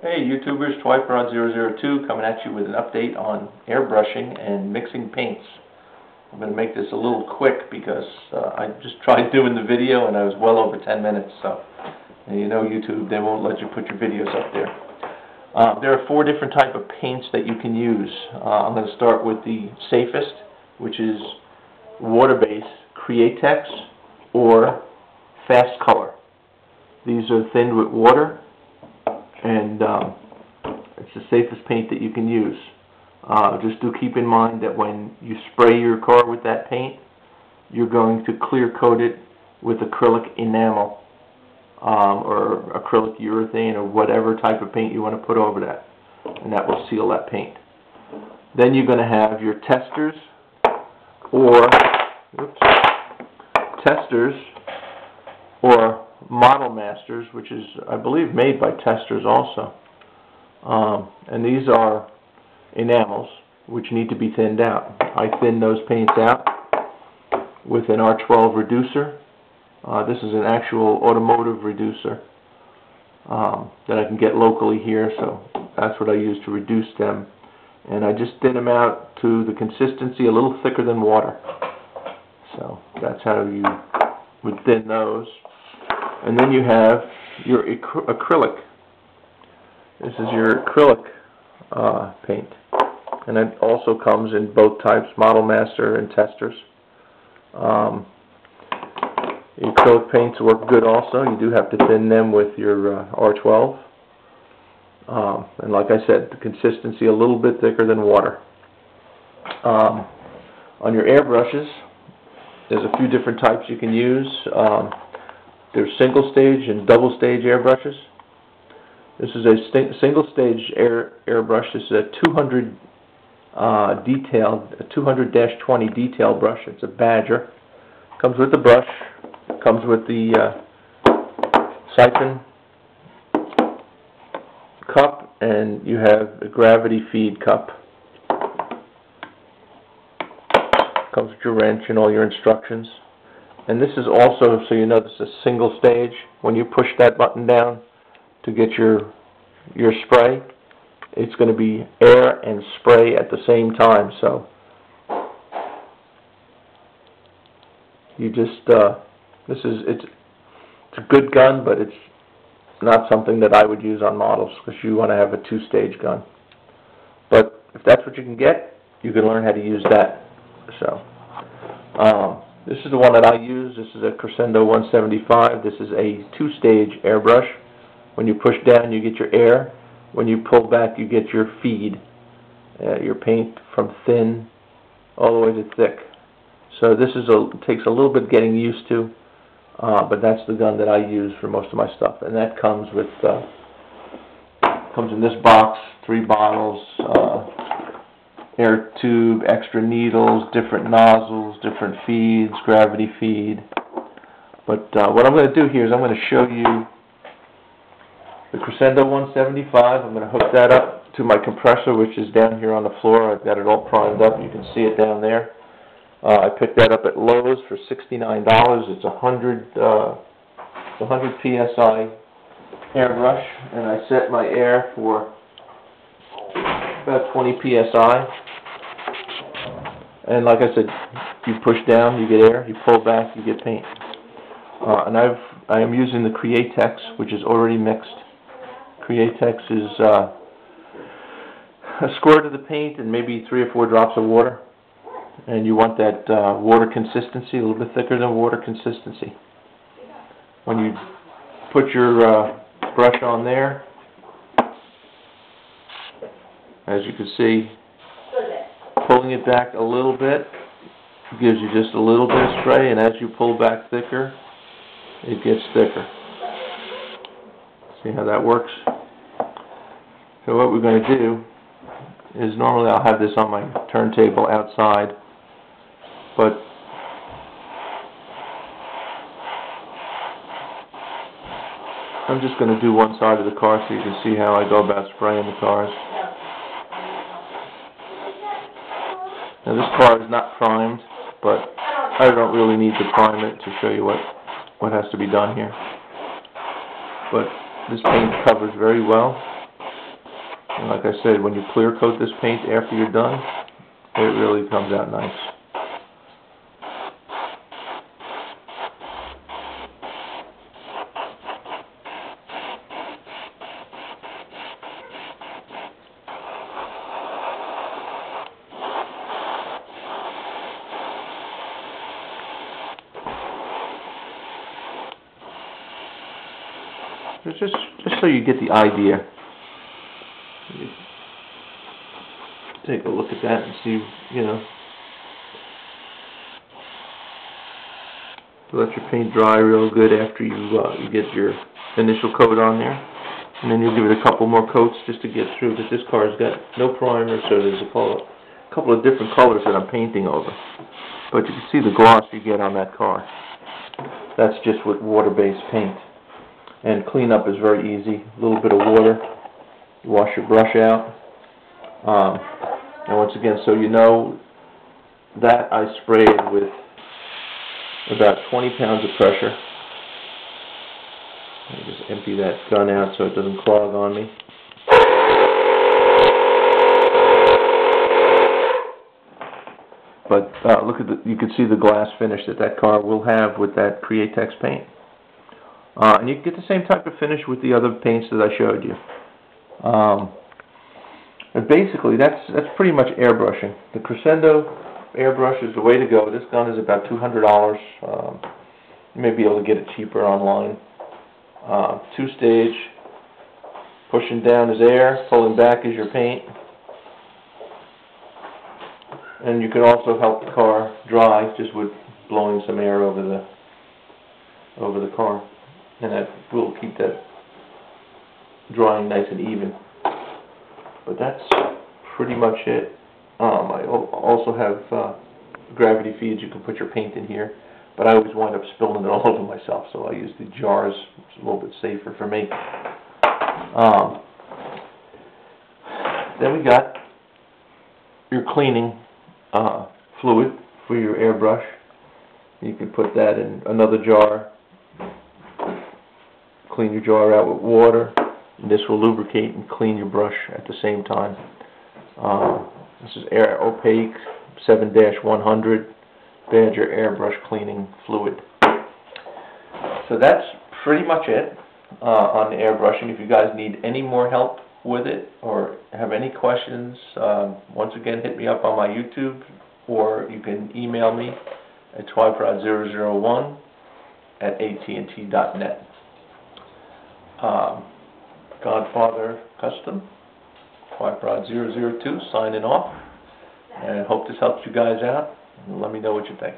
Hey YouTubers, TwipeRod002 coming at you with an update on airbrushing and mixing paints. I'm going to make this a little quick because I just tried doing the video and I was well over 10 minutes, so and you know YouTube, they won't let you put your videos up there. There are 4 different types of paints that you can use. I'm going to start with the safest, which is water-based Createx or Fast Color. These are thinned with water, and it's the safest paint that you can use. Just do keep in mind that when you spray your car with that paint, you're going to clear coat it with acrylic enamel or acrylic urethane or whatever type of paint you want to put over that, and that will seal that paint. Then you're going to have your testers or Model Masters, which is, I believe, made by Testers also. And these are enamels, which need to be thinned out. I thin those paints out with an R12 reducer. This is an actual automotive reducer that I can get locally here, so that's what I use to reduce them. And I just thin them out to the consistency a little thicker than water. So that's how you would thin those. And then you have your acrylic. This is your acrylic paint. And it also comes in both types, Model Master and Testers. The acrylic paints work good also. You do have to thin them with your R12. And like I said, the consistency a little bit thicker than water. On your airbrushes, there's a few different types you can use. There's single stage and double stage airbrushes. This is a single stage airbrush. This is a 200 200-20 detail brush. It's a Badger. Comes with the brush. Comes with the siphon cup, and you have a gravity feed cup. Comes with your wrench and all your instructions. And this is also, so you know, this is a single stage. When you push that button down to get your spray, it's going to be air and spray at the same time. So you just it's a good gun, but it's not something that I would use on models because you want to have a 2-stage gun. But if that's what you can get, you can learn how to use that. So this is the one that I use. This is a Crescendo 175. This is a 2-stage airbrush. When you push down, you get your air. When you pull back, you get your feed. Your paint from thin all the way to thick. So this is takes a little bit getting used to, but that's the gun that I use for most of my stuff. And that comes with comes in this box, 3 bottles. Air tube, extra needles, different nozzles, different feeds, gravity feed. But what I'm going to do here is I'm going to show you the Crescendo 175. I'm going to hook that up to my compressor, which is down here on the floor. I've got it all primed up. You can see it down there. I picked that up at Lowe's for $69. It's 100 PSI airbrush, and I set my air for about 20 PSI. And like I said, you push down, you get air. You pull back, you get paint. And I am using the Createx, which is already mixed. Createx is a squirt of the paint and maybe 3 or 4 drops of water. And you want that water consistency, a little bit thicker than water consistency. When you put your brush on there, as you can see, pulling it back a little bit gives you just a little bit of spray, and as you pull back thicker, it gets thicker. See how that works? So what we're going to do is, normally I'll have this on my turntable outside, but I'm just going to do one side of the car so you can see how I go about spraying the cars. Now this car is not primed, but I don't really need to prime it to show you what has to be done here. But this paint covers very well. And like I said, when you clear coat this paint after you're done, it really comes out nice. Just so you get the idea. Take a look at that and see, you know. Let your paint dry real good after you get your initial coat on there. And then you'll give it a couple more coats just to get through, because this car's got no primer, so there's a couple of different colors that I'm painting over. But you can see the gloss you get on that car. That's just with water-based paint. And cleanup is very easy. A little bit of water. You wash your brush out. And once again, so you know, that I sprayed with about 20 pounds of pressure. Let me just empty that gun out so it doesn't clog on me. But look at you can see the glass finish that car will have with that Createx paint. And you can get the same type of finish with the other paints that I showed you. And basically, that's pretty much airbrushing. The Crescendo airbrush is the way to go. This gun is about $200. You may be able to get it cheaper online. Two-stage. Pushing down is air, pulling back is your paint. And you can also help the car dry just with blowing some air over the car. And that will keep that drying nice and even. But that's pretty much it. I also have gravity feeds. You can put your paint in here, but I always wind up spilling it all over myself, so I use the jars. It's a little bit safer for me. Then we got your cleaning fluid for your airbrush. You can put that in another jar. Clean your jar out with water, and this will lubricate and clean your brush at the same time. This is Air Opaque 7-100 Badger airbrush cleaning fluid. So that's pretty much it on the airbrushing. If you guys need any more help with it or have any questions, once again hit me up on my YouTube, or you can email me at twyprod001@att.net. Godfather Custom, Twyprod002 signing off, and hope this helps you guys out, and let me know what you think.